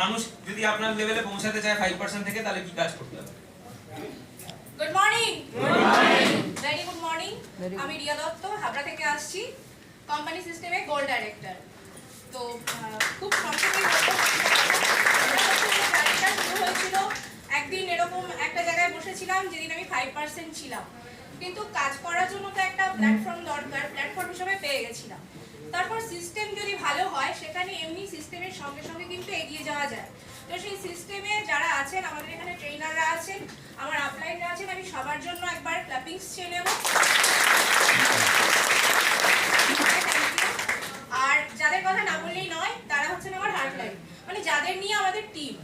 মানুষ যদি আপনার লেভেলে পৌঁছাতে চায় 5% থেকে, তাহলে কি কাজ করতে হবে? Good morning. Good morning. Very good morning. আমি রিয়া দত্ত, হাবড়া থেকে আসছি, কোম্পানি সিস্টেমে গোল ডাইরেক্টর। তো খুব সংক্ষেপে বলবো, জার্নিটা শুরু হয়েছিল একদিন এরকম একটা জায়গায় বসেছিলাম যেদিন আমি 5% ছিলাম, কিন্তু কাজ করার জন্য তো একটা প্ল্যাটফর্ম দরকার, প্ল্যাটফর্ম হিসেবে পেয়ে গেছিলাম। তারপর সিস্টেম যদি ভালো হয় সেখানে এমনি সিস্টেমের সঙ্গে সঙ্গে কিন্তু এগিয়ে যাওয়া যায়। তো সেই সিস্টেমে যারা আছেন, আমাদের এখানে ট্রেনাররা আছেন, আমার আপলাইনরা আছেন, আমি সবার জন্য একবার ক্ল্যাপিংস চেয়ে নেব। আর যাদের কথা না বললেই নয়, তারা হচ্ছেন আমার হার্টলাইন, মানে যাদের নিয়ে আমাদের টিম।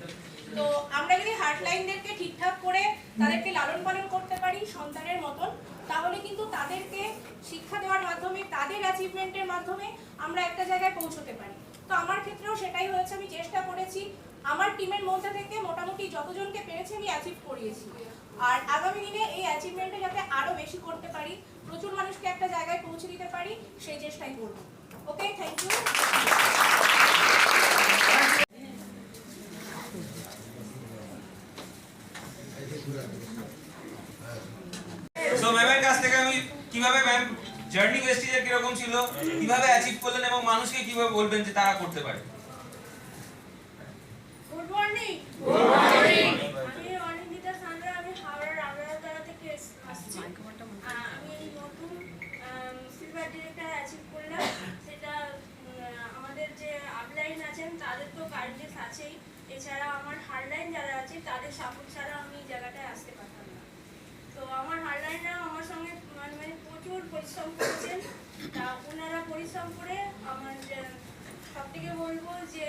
তো আমরা যদি হার্টলাইনদেরকে ঠিকঠাক করে তাদেরকে লালন পালন করতে পারি সন্তানের মতন, তাহলে কিন্তু তাদেরকে শিক্ষা দেওয়ার মাধ্যমে, তাদের অ্যাচিভমেন্টের মাধ্যমে আমরা একটা জায়গায় পৌঁছতে পারি। তো আমার ক্ষেত্রেও সেটাই হয়েছে। আমি চেষ্টা করেছি আমার টিমের মধ্যে থেকে মোটামুটি যতজনকে পেরেছি আমি অ্যাচিভ করিয়েছি। আর আগামী দিনে এই অ্যাচিভমেন্টে যাতে আরো বেশি করতে পারি, প্রচুর মানুষকে একটা জায়গায় পৌঁছে দিতে পারি, সেই চেষ্টাই করব। ওকে, থ্যাংক ইউ। সো ম্যামের কাছ থেকে আমি কিভাবে ম্যাম জার্নি ওয়েস্টেজের কিরকম ছিল, কিভাবে অ্যাচিভ করলেন এবং মানুষকে কিভাবে বলবেন যে তারা করতে পারে। Good morning. Good morning. আমি অনিন্দিতা সান্দ্রা, আমি হাওড়ার রামরাজতলা থেকে আসছি। আমি নতুন সিলভার ডিরেক্টর অ্যাচিভ করলাম। সেটা আমাদের যে আপলাইন আছেন তাদের তো গাইডেন্স আছেই, এছাড়া আমার হারলাইন যারা আছে তাদের সাপোর্ট ছাড়া আমি এই জায়গাটায় আসতে পারতাম না। তো আমার হারলাইনরা আমার সঙ্গে মানে প্রচুর পরিশ্রম করেছেন। তা ওনারা পরিশ্রম করে আমার সব থেকে বলবো যে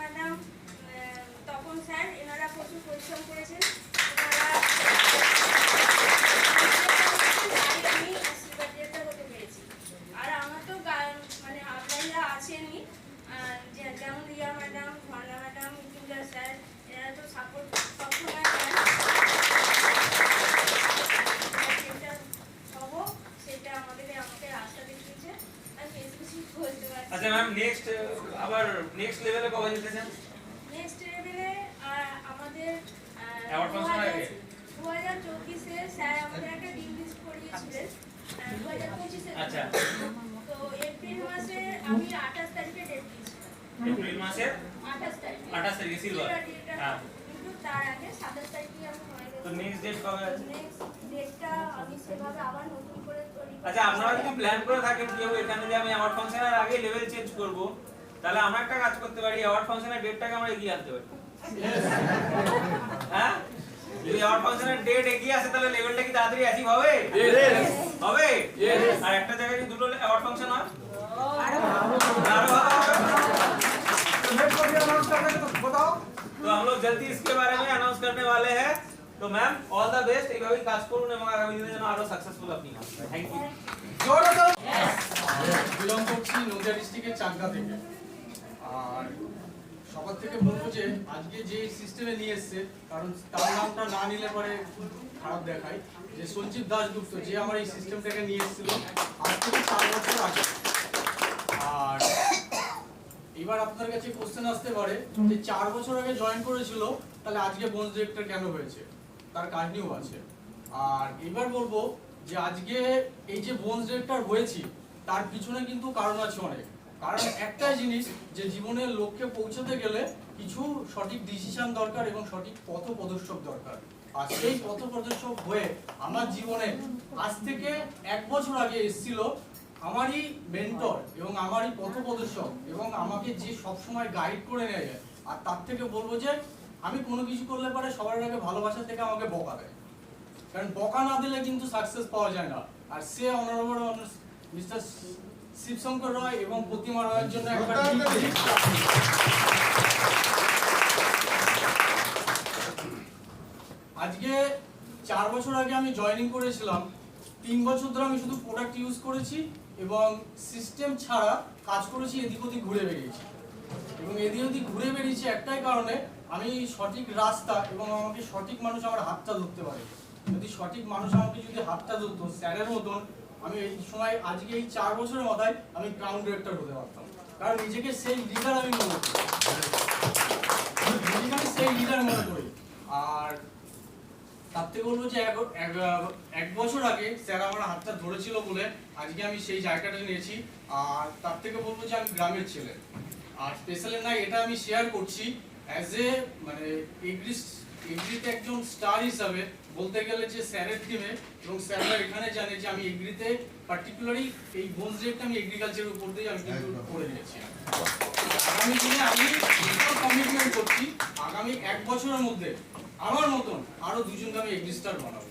ম্যাডাম, তখন স্যার, এনারা প্রচুর পরিশ্রম করেছেন। আমি সিলভার ডিরেক্টর হতে পেরেছি। আর আমার তো মানে আপলাইনরা আছেনই, যেমন রিয়া ম্যাডাম, ঝর্ণা ম্যাডাম, মৃত্যুঞ্জয় স্যার, এনারা তো সাপোর্ট সবসময় দেন। সেটা আমাকে রাস্তা দেখিয়েছে। আর কিছু বলতে পারছি। আচ্ছা ম্যাম, নেক্সট লেভেলে কবে যেতে চান? নেক্সট লেভেলে আমাদের অ্যাওয়ার্ড ফাংশন আগে 2024-এ স্যার আমাদের একটা ডিল লিস্ট করিয়েছিলেন 2025-এ। আচ্ছা, তো এপ্রিল মাসে আমি 28 তারিখে ডেট দিয়েছিলাম। এপ্রিল মাসের 28 তারিখে সিলভার। হ্যাঁ, কিন্তু তার আগে 27 তারিখে আমি হয়ে গেছে। তো নেক্সট ডেট কবে আছে? নেক্সট ডেটটা আমি সেভাবে আবার নতুন করে তৈরি করব। আচ্ছা, আপনারা যদি প্ল্যান করে থাকেন কেউ এখানে যে আমি অ্যাওয়ার্ড ফাংশনের আগে লেভেল চেঞ্জ করব, তাহলে আমরা একটা কাজ করতে পারি, অ্যাওয়ার্ড ফাংশনের ডেটটাকে আমরা এগিয়ে আনতে পারি। হ্যাঁ, যদি অ্যাওয়ার্ড ফাংশনের ডেট এগিয়ে আসে তাহলে লেভেলটা কি তাড়াতাড়ি অ্যাচিভ হবে? হবে। আর একটা জায়গায় যদি দুটো অ্যাওয়ার্ড ফাংশন হয় আরো ভালো হবে। तो हम लोग जल्दी इसके बारे में अनाउंस करने वाले हैं। तो मैम, ऑल द बेस्ट, এইভাবেই কাজ করুন এবং আগামী দিনে যেন আরো সাকসেসফুল আপনি হন। Thank you. বিলং করছি নদিয়া ডিস্ট্রিক্টের চাকদা থেকে। আর সবার থেকে বলবো যে আজকে যে সিস্টেমে নিয়ে এসছে, কারণ তার নামটা না নিলে পরে খারাপ দেখায়, যে সঞ্জীব দাশগুপ্ত, যে আমার এই সিস্টেমটাকে নিয়ে এসেছিল আজ থেকে 4 বছর আগে। আর এবার আপনার কাছে কোশ্চেন আসতে পারে যে 4 বছর আগে জয়েন করেছিল, তাহলে আজকে বোনস ডিরেক্টর কেন হয়েছে? তার কাহিনীও আছে। আর এবার বলবো যে আজকে এই যে বোনস ডিরেক্টর হয়েছি তার পিছনে কিন্তু কারণ আছে অনেক। কারণ একটাই জিনিস, যে জীবনের লক্ষ্যে পৌঁছতে গেলে কিছু সঠিক ডিসিশন দরকার এবং সঠিক পথ প্রদর্শক দরকার। আর সেই পথ প্রদর্শক হয়ে আমার জীবনে আজ থেকে 1 বছর আগে এসেছিল আমারই মেন্টর এবং আমারই পথ প্রদর্শক এবং আমাকে যে সবসময় গাইড করে নেয়। আর তার থেকে বলবো যে আমি কোনো কিছু করলে পারে সবার আগে ভালোবাসা থেকে আমাকে বকা দেয়, কারণ বকা না দিলে কিন্তু সাকসেস পাওয়া যায় না। আর সে অনারেবল মিস্টার শিবশঙ্কর রয় এবং প্রতিমা রয়ের জন্য একবার আজকে 4 বছর আগে আমি জয়েনিং করেছিলাম। 3 বছর ধরে আমি শুধু প্রোডাক্ট ইউজ করেছি এবং সিস্টেম ছাড়া কাজ করেছি, এদিক ওদিক ঘুরে বেরিয়েছি। এবং এদিক ওদিক ঘুরে বেরিয়েছি একটাই কারণে, আমি সঠিক রাস্তা এবং আমাকে সঠিক মানুষ আমার হাতটা ধরতে পারে। যদি সঠিক মানুষ আমাকে যদি হাতটা ধরতো স্যারের মতন, আমি এই সময় আজকে এই 4 বছরের মাথায় আমি ক্রাউন ডিরেক্টর হতে পারতাম, কারণ নিজেকে সেই লিডার আমি মনে করি। বেসিক্যালি সেই লিডার মনে করি। আর তার থেকে বলবো যে এক বছর আগে স্যার আমার হাতটা ধরেছিল বলে আজকে আমি সেই জায়গাটা নিয়েছি। আর তার থেকে বলবো যে আমি গ্রামের ছেলে, আর স্পেশালি না এটা আমি শেয়ার করছি অ্যাজ এ মানে এগ্রিতে একজন স্টার হিসাবে বলতে গেলে যে স্যারের টিমে, এবং স্যাররা এখানে জানে যে আমি এগ্রিতে পার্টিকুলারলি এই বোনস রেটটা আমি এগ্রিকালচারের উপর দিয়ে আমি কিন্তু করে নিয়েছি। আগামী দিনে আমি কমিটমেন্ট করছি আগামী এক বছরের মধ্যে আমার মতন আরো দুজনকে আমি এগ্রি স্টার বানাবো।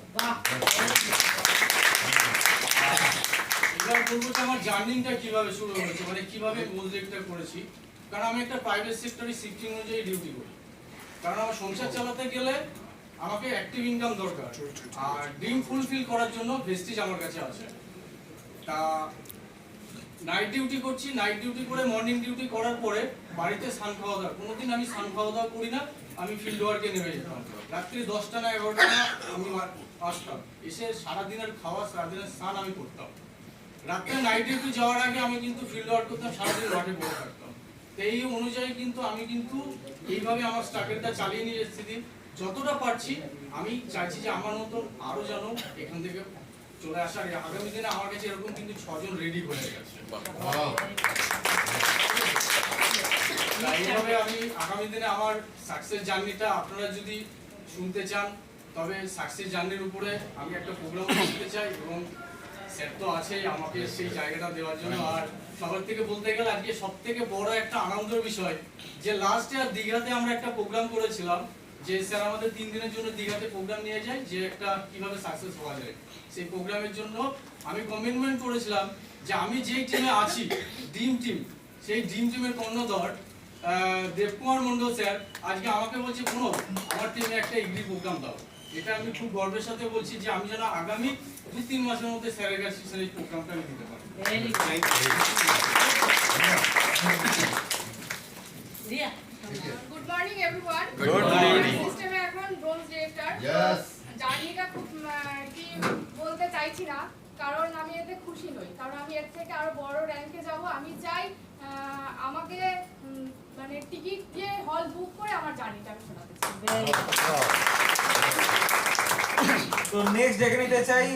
এবার বলবো যে আমার জার্নিটা কিভাবে শুরু হয়েছে, মানে কিভাবে বোনস রেটটা করেছি। কারণ আমি একটা প্রাইভেট সেক্টরে শিফটিং অনুযায়ী ডিউটি করি, কারণ আমার সংসার চালাতে গেলে আমাকে অ্যাক্টিভ ইনকাম দরকার, আর ড্রিম ফুলফিল করার জন্য ভেস্টিজ আমার কাছে আছে। তা নাইট ডিউটি করছি, নাইট ডিউটি করে মর্নিং ডিউটি করার পরে বাড়িতে স্নান খাওয়া দাওয়া, কোনোদিন আমি স্নান খাওয়া দাওয়া করি না, আমি ফিল্ড ওয়ার্কে নেমে যেতাম। রাত্রি 10টা না 11টা না আমি আসতাম, এসে সারাদিনের খাওয়া সারাদিনের স্নান আমি করতাম। রাত্রে নাইট ডিউটি যাওয়ার আগে আমি কিন্তু ফিল্ড ওয়ার্ক করতাম, সারাদিন মাঠে বসে থাকতাম। তো এই অনুযায়ী কিন্তু আমি কিন্তু এইভাবে আমার স্ট্রাগলটা চালিয়ে নিয়ে এসেছি। যতটা পারছি আমি চাইছি যে আমার মতন আরো যেন এখান থেকে চলে আসার, আগামী দিনে আমার কাছে এরকম কিন্তু 6 জন রেডি হয়ে গেছে। এইভাবে আমি আগামী দিনে আমার সাকসেস জার্নিটা আপনারা যদি শুনতে চান, তবে সাকসেস জার্নির উপরে আমি একটা প্রোগ্রাম করতে চাই, এবং স্যার তো আছে আমাকে সেই জায়গাটা দেওয়ার জন্য। আর সবার থেকে বলতে গেলে আজকে সব থেকে বড় একটা আনন্দের বিষয় যে লাস্ট ইয়ার দীঘাতে আমরা একটা প্রোগ্রাম করেছিলাম, যে স্যার আমাদের 3 দিনের জন্য দীঘাতে প্রোগ্রাম নিয়ে যায়, যে একটা কিভাবে সাকসেস হওয়া যায়। সেই প্রোগ্রামের জন্য আমি কমিটমেন্ট করেছিলাম যে আমি যেই টিমে আছি ড্রিম টিম, সেই ড্রিম টিমের কর্ণধর দেবকুমার মন্ডল স্যার আজকে আমাকে বলছে কোনো আমার টিমে একটা এগ্রি প্রোগ্রাম দাও। এটা আমি খুব গর্বের সাথে বলছি যে আমি যেন আগামী 2-3 মাসের মধ্যে স্যারের কাছে সেই প্রোগ্রামটা আমি দিতে পারি। Good morning everyone. Good morning. সিস্টেমে এখন ব্রোঞ্জ ডিরেক্টর। Yes. জার্নিটা খুব কি বলতে চাইছি না, কারণ আমি এতে খুশি নই, কারণ আমি এর থেকে আরো বড় র‍্যাঙ্কে যাব। আমি চাই আমাকে মানে টিকিট দিয়ে হল বুক করে আমার জার্নিটা আমি শোনাতে চাই। তো নেক্সট ডেকে নিতে চাই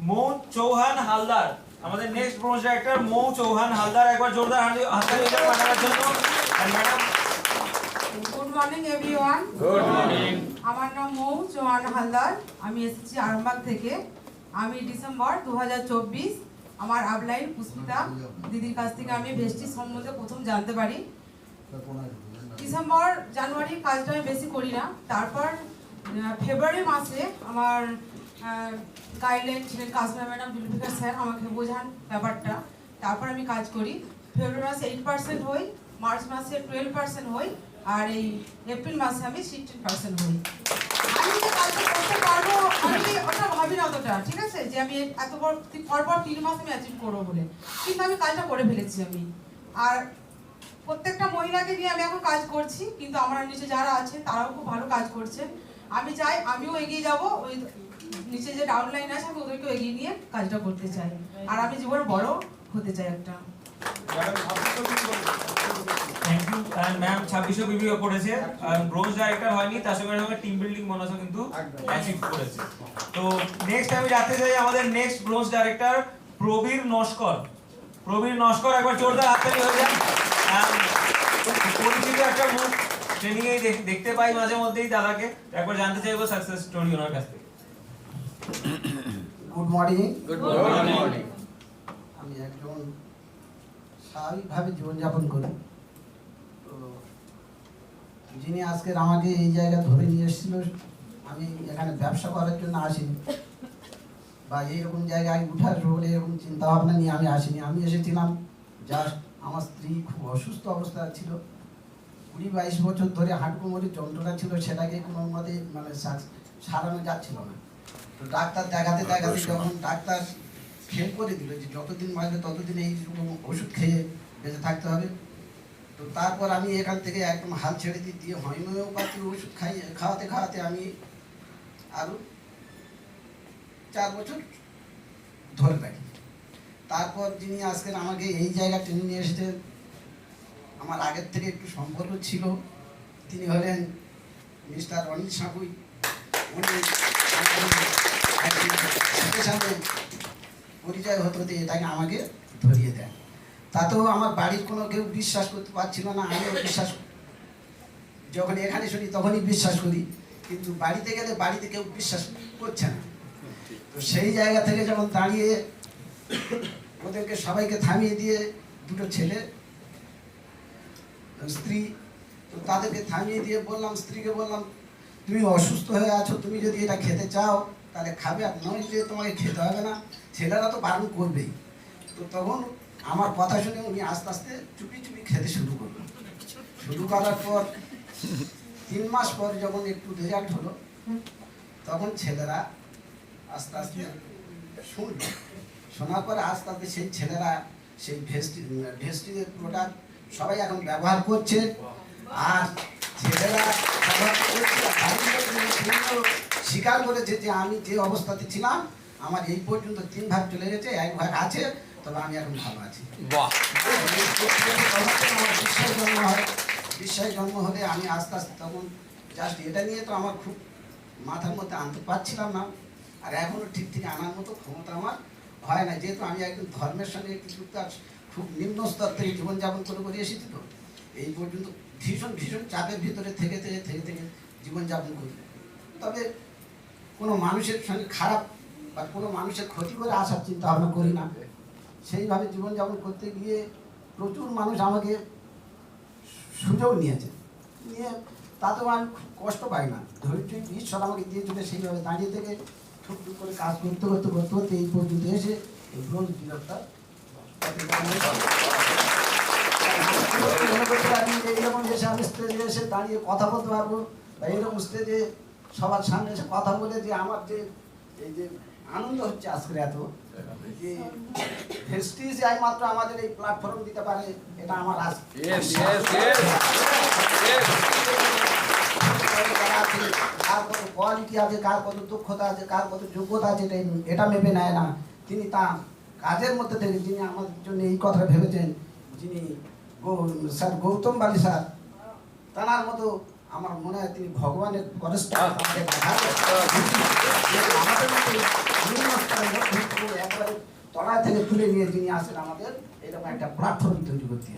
মৌ চৌহান হালদার, আমাদের নেক্সট ব্রোঞ্জ ডাইরেক্টর মৌ চৌহান হালদার। একবার জোরদার হাততালি দিয়ে পাঠানোর জন্য। Madam good morning everyone. Good morning. আমার নাম মৌ চৌহান হালদার, আমি এসেছি আরামবাগ থেকে। আমি ডিসেম্বর 2024 আমার আপলাইন পুষ্পিতা দিদির কাছ থেকে আমি ভেস্টিজ সম্বন্ধে প্রথম জানতে পারি। ডিসেম্বর জানুয়ারি কাজটা আমি বেশি করি না, তারপর ফেব্রুয়ারি মাসে আমার গাইডলাইন ছিলেন কাশ্মীর ম্যাডাম জুলফিকার স্যার, আমাকে বোঝান ব্যাপারটা, তারপর আমি কাজ করি। ফেব্রুয়ারি মাসে 8% হই, মার্চ মাসে 12% হই, আর এই এপ্রিল মাসে আমি 16% হই। আমি যে কাজটা করতে পারবো আমি ওটা ভাবি না অতটা, ঠিক আছে, যে আমি এত পরপর 3 মাস আমি অ্যাচিভ করবো বলে, কিন্তু আমি কাজটা করে ফেলেছি আমি। আর প্রত্যেকটা মহিলাকে নিয়ে আমি এখন কাজ করছি, কিন্তু আমার নিচে যারা আছে তারাও খুব ভালো কাজ করছে। আমি চাই আমিও এগিয়ে যাব, ওই নিচে যে ডাউনলাইন আছে আমি ওদেরকেও এগিয়ে নিয়ে কাজটা করতে চাই, আর আমি জীবনে বড় হতে চাই একটা। Thank you. এন্ড ম্যাম 2600 বিবিও করেছে, ব্রোঞ্জ ডাইরেক্টর হয়নি, তার সঙ্গে সঙ্গে টিম বিল্ডিং বোনাসও কিন্তু অ্যাচিভ করেছে। তো নেক্সট আমি রাখতে চাই আমাদের next bronze director Prabir Naskar. Prabir Naskar, একবার জোরদার হাততালি হয়ে যায়। পরিচিত একটা মুখ ট্রেনিং এ দেখতে পাই মাঝে মধ্যেই দাদাকে, একবার জানতে চাইবো সাকসেস স্টোরি ওনার কাছ থেকে। Good morning. Good morning. আমি একজন স্বাভাবিকভাবে জীবনযাপন করি। তো যিনি আজকের আমাকে এই জায়গা ধরে নিয়ে এসেছিল, আমি এখানে ব্যবসা করার জন্য আসিনি, বা এইরকম জায়গায় উঠে আসবো বলে এরকম চিন্তা ভাবনা নিয়ে আমি আসিনি। আমি এসেছিলাম জাস্ট আমার স্ত্রী খুব অসুস্থ অবস্থা ছিল, 20-22 বছর ধরে হাঁটু কোমরের যন্ত্রণা ছিল, সেটাকে কোনো মতে মানে সারানো যাচ্ছিল না। তো ডাক্তার দেখাতে দেখাতে যখন ডাক্তার ফেল করে দিল যে যতদিন বাঁচবে ততদিন এইরকম ওষুধ খেয়ে বেঁচে থাকতে হবে, তো তারপর আমি এখান থেকে একদম হাল ছেড়ে দিয়ে হোমিওপ্যাথি ওষুধ খাওয়াতে খাওয়াতে আমি আরও 4 বছর ধরে রাখি। তারপর যিনি আজকের আমাকে এই জায়গা টেনে নিয়ে এসেছেন আমার আগের থেকে একটু সম্পর্ক ছিল। তিনি হলেন মিস্টার অনিল সাঁপুই। উনি সাথে সাথে পরিচয় হতে হতে এটাকে আমাকে ধরিয়ে দেন। তাতেও আমার বাড়ির কোনো কেউ বিশ্বাস করতে পারছিল না, আমিও বিশ্বাস, যখন এখানে শুনি তখনই বিশ্বাস করি, কিন্তু বাড়িতে গেলে বাড়িতে কেউ বিশ্বাস করছে না। তো সেই জায়গা থেকে যখন দাঁড়িয়ে ওদেরকে সবাইকে থামিয়ে দিয়ে, দুটো ছেলে স্ত্রী, তো তাদেরকে থামিয়ে দিয়ে বললাম, স্ত্রীকে বললাম, তুমি অসুস্থ হয়ে আছো, তুমি যদি এটা খেতে চাও তাহলে খাবে, আর নইলে তোমাকে খেতে হবে না। ছেলেরা তো বারণ করবেই। তো তখন আমার কথা শুনে উনি আস্তে আস্তে চুপি চুপি খেতে শুরু করলো। শুরু করার পর 3 মাস পর যখন একটু রেজাল্ট হলো, তখন ছেলেরা আস্তে আস্তে শুনলো। শোনার পরে আস্তে আস্তে সেই ছেলেরা সেই ভেস্টিজের প্রোডাক্ট সবাই এখন ব্যবহার করছে। আর ছেলেরা ব্যবহার করছে, স্বীকার করেছে যে আমি যে অবস্থাতে ছিলাম, আমার এই পর্যন্ত 3 ভাগ চলে গেছে, 1 ভাগ আছে, তবে আমি এখন ভালো আছি। আমার বিশ্বাস জন্ম হলে আমি আস্তে আস্তে তখন জাস্ট এটা নিয়ে তো আমার খুব মাথার মধ্যে আনতে পারছিলাম না, আর এখনো ঠিক ঠিক আনার মতো ক্ষমতা আমার হয় না, যেহেতু আমি একদম ধর্মের সঙ্গে একটু যুক্ত, খুব নিম্ন স্তর থেকে জীবনযাপন করে এসেছি। তো এই পর্যন্ত ভীষণ ভীষণ চাপের ভিতরে থেকে জীবনযাপন করি। তবে কোনো মানুষের সঙ্গে খারাপ বা কোনো মানুষের ক্ষতি করে আসার চিন্তা ভাবনা করি না। সেইভাবে জীবনযাপন করতে গিয়ে প্রচুর মানুষ আমাকে সুযোগ নিয়েছে, নিয়ে তাতেও আমি খুব কষ্ট পাই না। ধৈর্য ঈশ্বর আমাকে দিয়েছিল, সেইভাবে দাঁড়িয়ে থেকে ঠুকঠুক করে কাজ করতে করতে করতে করতে এই পর্যন্ত এসে এই ব্রোঞ্জ ডিরেক্টর আমি এইরকম এসে আমি স্টেজে এসে দাঁড়িয়ে কথা বলতে পারবো, বা এইরকম স্টেজে সবার সামনে এসে কথা বলে যে আমার যে এই যে আনন্দ হচ্ছে আজকের, এত যে ভেস্টিজ একমাত্র আমাদের এই প্ল্যাটফর্ম দিতে পারে, এটা আমার কার কত কোয়ালিটি আছে, কার কত দক্ষতা আছে, কার কত যোগ্যতা আছে, এটা মেপে নেয় না। তিনি তার কাজের মধ্যে থেকে যিনি আমাদের জন্য এই কথা ভেবেছেন, যিনি স্যার গৌতম বালি স্যার, তার মতো আমার মনে হয় তিনি ভগবানের একবারে তলায় থেকে তুলে নিয়ে যিনি আসেন আমাদের এরকম একটা প্ল্যাটফর্ম তৈরি করতে।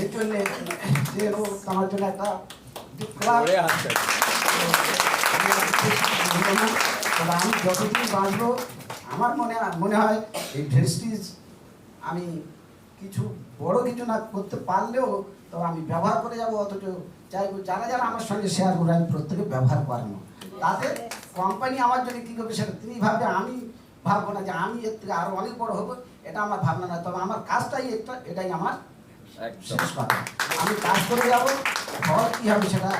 এর জন্য আমার জন্য একটা আমি যতদিন বাঁচবো, আমার মনে হয় এই ভেস্টিজ আমি কিছু বড় কিছু না করতে পারলেও তবে আমি ব্যবহার করে যাবো। অথচ চাইবো যারা যারা আমার সঙ্গে শেয়ার করে আমি প্রত্যেকে ব্যবহার করানো, তাতে কোম্পানি আমার জন্য কী করবে সেটা তিনি ভাববে, আমি ভাববো না যে আমি এর থেকে আরো অনেক বড় হবো, এটা আমার ভাবনা না। তবে আমার কাজটাই এটাই আমার শেষ কথা। আমি কাজ করে যাবো, ফল কী হবে সেটা।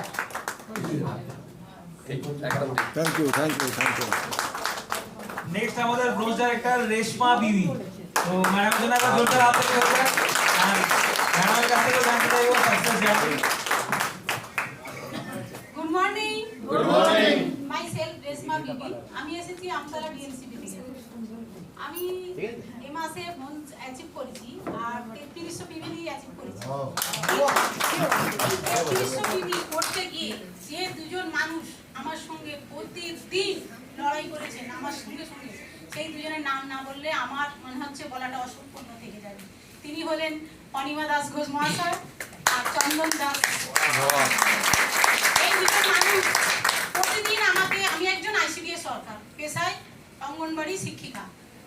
নেক্সট আমাদের ব্রোঞ্জ ডাইরেক্টর রেশমা বিবি। তো ম্যাডামের জন্য একটা জোরদার হাত তালি হচ্ছে। আর ম্যাডামের কাছ থেকে জানতে চাইবো success journey. Good morning. Good morning. My self Reshma বিবি। আমি এসেছি আমতলা ডিএনসিপি থেকে। আমি এই মাসে ব্রোঞ্জ অ্যাচিভ করেছি, আর 3300 পিবি অ্যাচিভ করেছি। 3300 পিবি করতে গিয়ে যে দুজন মানুষ আমার সঙ্গে প্রতিদিন লড়াই করেছেন আমার সঙ্গে সঙ্গে, সেই দুজনের নাম না বললে আমার মনে হচ্ছে বলাটা অসম্পূর্ণ থেকে যাবে। তিনি হলেন অনিমা দাস ঘোষ মহাশয় আর চন্দন দাস। এই দুজন মানুষ প্রতিদিন আমাকে, আমি একজন আইসিডিএস সরকার পেশায় অঙ্গনবাড়ি শিক্ষিকা,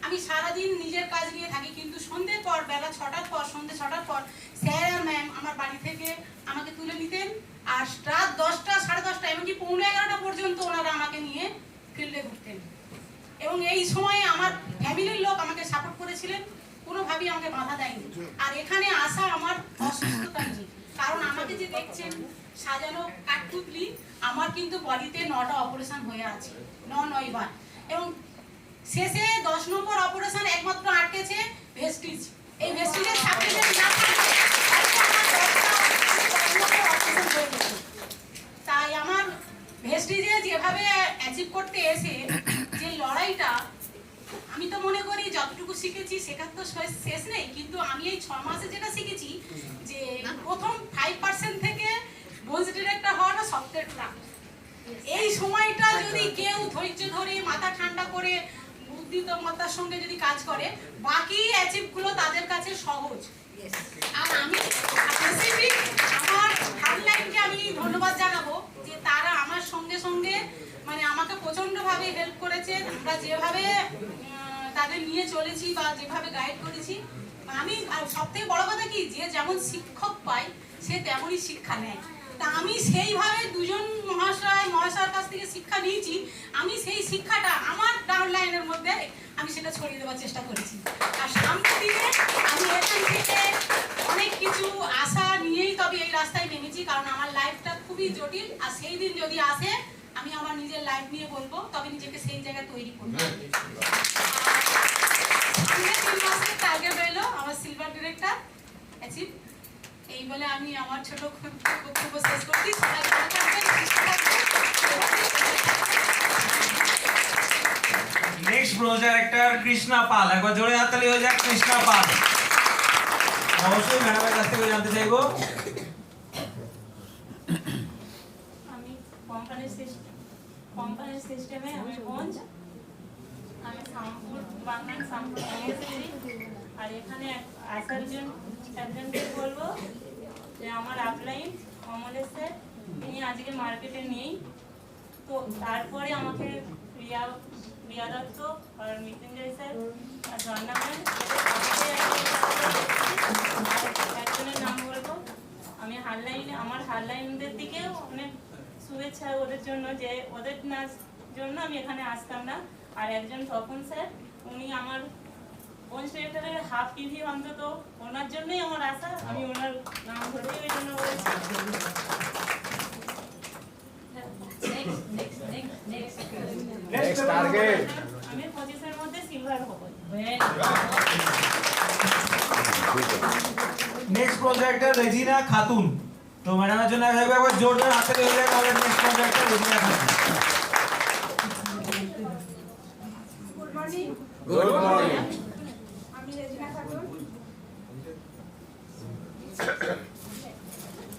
আমি সারাদিন নিজের কাজ নিয়ে থাকি, কিন্তু সন্ধ্যের পর বেলা 6টার পর, সন্ধ্যে 6টার পর স্যার আর ম্যাম আমার বাড়ি থেকে আমাকে তুলে নিতেন, আর রাত 10টা, 10:30, এমনকি 11:15 পর্যন্ত ওনারা আমাকে নিয়ে ফিল্ডে ঘুরতেন। এবং এই সময়ে আমার ফ্যামিলির লোক আমাকে সাপোর্ট করেছিলেন, কোনোভাবেই আমাকে বাধা দেয়নি। আর এখানে আসা আমার অসুস্থতা নেই, কারণ আমাকে যে দেখছেন সাজানো কাঠপুতলি, আমার কিন্তু বডিতে 9টা অপারেশন হয়ে আছে, 9 বার। এবং শেষে 10 নম্বর অপারেশন একমাত্র আটকেছে ভেস্টিজ। এই ভেস্টিজের সাপ্লিমেন্ট না থাকলে তাই আমার ভেস্টিজে যেভাবে অ্যাচিভ করতে এসে যে লড়াইটা, আমি তো মনে করি যতটুকু শিখেছি শেখার তো শেষ নেই, কিন্তু আমি এই 6 মাসে যেটা শিখেছি যে প্রথম 5% থেকে ব্রোঞ্জ ডিরেক্টর হওয়াটা সবথেকে টাফ। এই সময়টা যদি কেউ ধৈর্য ধরে মাথা ঠান্ডা করে বুদ্ধিমত্তার সঙ্গে যদি কাজ করে, বাকি অ্যাচিভগুলো তাদের কাছে সহজ। আর আমি স্পেসিফিক আমার হারলাইনকে আমি ধন্যবাদ জানাবো যে তারা আমার সঙ্গে সঙ্গে মানে আমাকে প্রচণ্ডভাবে হেল্প করেছে। আমরা যেভাবে তাদের নিয়ে চলেছি বা যেভাবে গাইড করেছি, আমি সবথেকে বড় কথা কি, যে যেমন শিক্ষক পাই সে তেমনই শিক্ষা নেয়। তা আমি সেইভাবে দুজন মহাশয়ের কাছ থেকে শিক্ষা নিয়েছি। আমি সেই শিক্ষাটা আমার ডাউনলাইনের মধ্যে আমি সেটা ছড়িয়ে দেওয়ার চেষ্টা করেছি। আর সামনের দিকে আমি এখান থেকে অনেক কিছু আশা নিয়েই তবে এই রাস্তায় নেমেছি, কারণ আমার লাইফটা খুবই জটিল। আর সেই দিন যদি আসে আমি আমার নিজের লাইফ নিয়ে বলবো, তবে নিজেকে সেই জায়গায় তৈরি করবো। 3 মাসের টার্গেট রইলো আমার সিলভার ডিরেক্টর অ্যাচিভ। এই বলে আমি আমার ছোট বক্তব্য শেষ করছি। সবাই ভালো থাকবেন, সুস্থ থাকবেন। নেক্সট ব্রোঞ্জ ডাইরেক্টর কৃষ্ণা পাল, একবার জোরে হাততালি হয়ে যাক কৃষ্ণা পাল। অবশ্যই ম্যাডামের কাছ থেকে জানতে চাইবো। আমি কোম্পানির সিস্টেমে আমি ব্রোঞ্জ, আমি শামপুর বাংলার শামপুর এসেছি। আর এখানে আসার জন্য একজনকে বলবো যে আমার আপলাইন অমলেশ্বর, তিনি আজকে মার্কেটে নেই। তো তারপরে আমাকে প্রিয়া দত্ত আর মৃত্যুঞ্জয় স্যার আর ঝর্ণা ম্যাম, একজনের নাম বলবো। আমি আমার হারলাইনদের দিকেও অনেক শুভেচ্ছা ওদের জন্য, যে ওদের নাচ জন্য আমি এখানে আসতাম না। আর একজন তপন স্যার, উনি আমার ব্রোঞ্জ ডিরেক্টরের হাফ টিভি অন্তত, ওনার জন্যই আমার আশা। আমি ওনার নাম ধরেই ওই জন্য বলেছি। নেক্সট টার্গেট আমি 25-এর মধ্যে সিলভার হবো। Next bronze director Regina Khatun. তো ম্যাডামের জন্য একবার জোরদার হাততালি হয়ে যাক আমাদের next bronze director Regina Khatun. Good morning, good morning আমি রেজিনা খাতুন।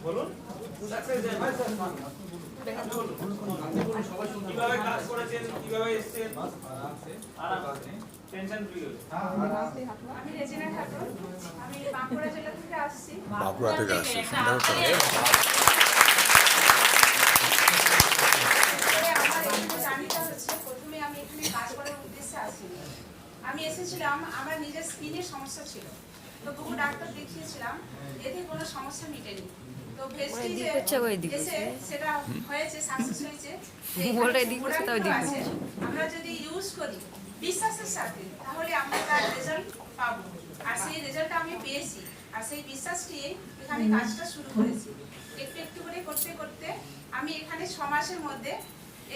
বলুন কিভাবে কাজ করেছেন, কিভাবে এসেছেন, টেনশন ফ্রি হয়ে। আমি রেজিনা খাতুন, আমি বাঁকুড়া জেলা থেকে আসছি। বাঁকুড়া থেকে আসছি। আমার এখানে জার্নিটা হচ্ছে, প্রথমে আমি এখানে কাজ করার উদ্দেশ্যে আসিনি। আমি এসেছিলাম, আমার নিজের স্কিনের সমস্যা ছিল। তো বহু ডাক্তার দেখিয়েছিলাম, এতে কোনো সমস্যা মিটেনি। তো ভেস্টিজে এসে সেটা হয়েছে, সাকসেস হয়েছে। আমরা যদি ইউজ করি বিশ্বাসের সাথে, তাহলে আমরা তার রেজাল্ট পাবো। আর সেই রেজাল্টটা আমি পেয়েছি। আর সেই বিশ্বাসটি এখানে কাজটা শুরু করেছি। একটু একটু করে করতে করতে আমি এখানে 6 মাসের মধ্যে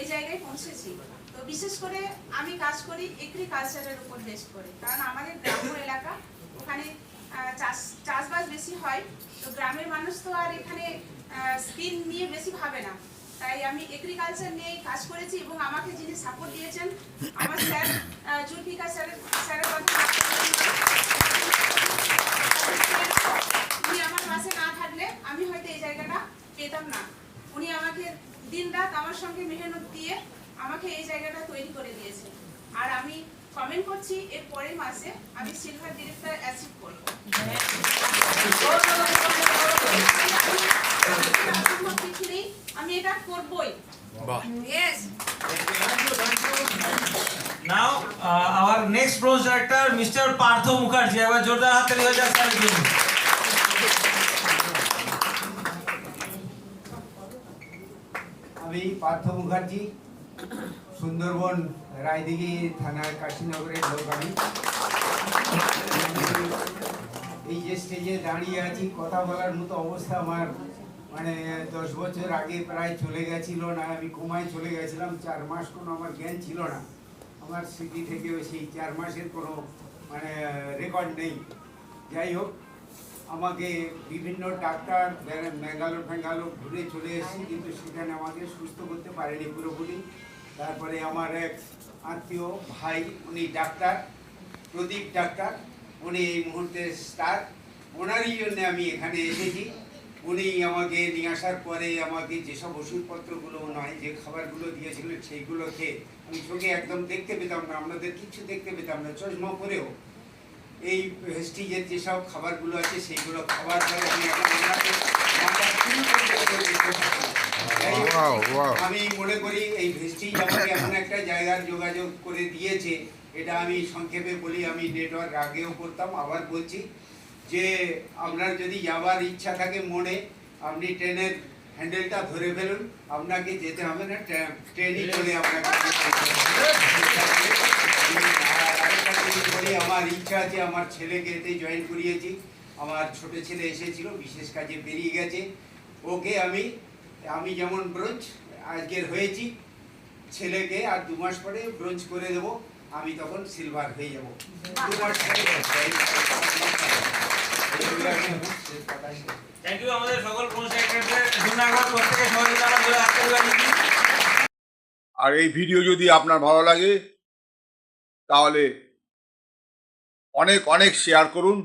এই জায়গায় পৌঁছেছি। তো বিশেষ করে আমি কাজ করি এগ্রিকালচারের উপর বেস করে, কারণ আমাদের গ্রাম্য এলাকা, ওখানে চাষবাস বেশি হয়। তো গ্রামের মানুষ তো আর এখানে স্কিন নিয়ে বেশি ভাবে না, তাই আমি এগ্রিকালচার নিয়ে কাজ করেছি। এবং আমাকে যিনি সাপোর্ট দিয়েছেন আমার স্যার জুলফিকার স্যারের কথা, উনি আমার পাশে না থাকলে আমি হয়তো এই জায়গাটা পেতাম না। উনি আমাকে দিন রাত আমার সঙ্গে মেহনত দিয়ে আমাকে এই জায়গাটা তৈরি করে দিয়েছে। আর আমি কমেন্ট করছি, এর পরের মাসে আমি সিলভার ডিরেক্টর অ্যাচিভ করব। আমি এটা করবই। Now our next bronze director Mr. Partho Mukherjee, একবার জোরদার হাততালি হয়ে যাক স্যারের জন্য। আমি পার্থ মুখার্জি, সুন্দরবন রায়দিঘি থানার কাশীনগরের লোক আমি। এই যে স্টেজে দাঁড়িয়ে আছি, কথা বলার মতো অবস্থা আমার মানে 10 বছর আগে প্রায় চলে গেছিল না। আমি কোমায় চলে গেছিলাম, 4 মাস কোনো আমার জ্ঞান ছিল না। আমার স্মৃতি থেকেও সেই 4 মাসের কোনো মানে রেকর্ড নেই। যাই হোক, আমাকে বিভিন্ন ডাক্তার ব্যাঙ্গালোর ঘুরে চলে এসেছি, কিন্তু সেখানে আমাকে সুস্থ করতে পারেনি পুরোপুরি। তারপরে আমার এক আত্মীয় ভাই, উনি ডাক্তার, প্রদীপ ডাক্তার, উনি এই মুহূর্তে স্টার, ওনারই জন্য আমি এখানে এসেছি। উনি আমাকে নিয়ে আসার পরে আমাকে যেসব ওষুধপত্রগুলো নয়, যে খাবারগুলো দিয়েছিলেন সেইগুলো খেয়ে আমি চোখে একদম দেখতে পেতাম না, আপনাদের কিছু দেখতে পেতাম না, চশমা পরেও এই ভেস্টিজের যেসব খাবারগুলো আছে সেইগুলো খাবার পরে আমি এখন ওনাকে মাথা চুল করে দেখতে পাচ্ছি। যাই হোক, Wow, wow. আমি মনে করি এই ভেস্টিজ আমাকে এমন একটা জায়গার যোগাযোগ করে দিয়েছে, এটা আমি সংক্ষেপে বলি, আমি নেটওয়ার্ক আগেও করতাম, আবার বলছি যে আপনার যদি যাওয়ার ইচ্ছা থাকে মনে, আপনি ট্রেনের হ্যান্ডেলটা ধরে ফেলুন, আপনাকে যেতে হবে না, ট্রেনই চলে আপনাকে বলি। আমার ইচ্ছা আছে, আমার ছেলেকে এতে জয়েন করিয়েছি, আমার ছোট ছেলে এসেছিল, বিশেষ কাজে বেরিয়ে গেছে, ওকে আমি যেমন ব্রোঞ্জ আজকের হয়েছি, ছেলেকে আর 2 মাস পরে ব্রোঞ্জ করে দেব, আমি তখন সিলভার হয়ে যাব। 2 মাস পরে থ্যাংক ইউ আমাদের সকল ব্রোঞ্জ ডাইরেক্টরদের। ধন্যবাদ প্রত্যেকে, সবাই মিলে আমরা জোরে হাততালি বাজিয়ে দিই। আর এই ভিডিও যদি আপনার ভালো লাগে তাহলে অনেক অনেক শেয়ার করুন।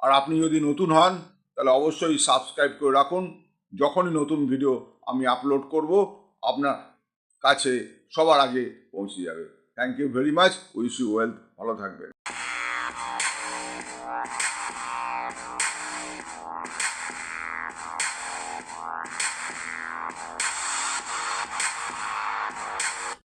আর আপনি যদি নতুন হন তাহলে অবশ্যই সাবস্ক্রাইব করে রাখুন। যখনই নতুন ভিডিও আমি আপলোড করব আপনার কাছে সবার আগে পৌঁছে যাবে। Thank you very much. Wish you wealth. ভালো থাকবেন।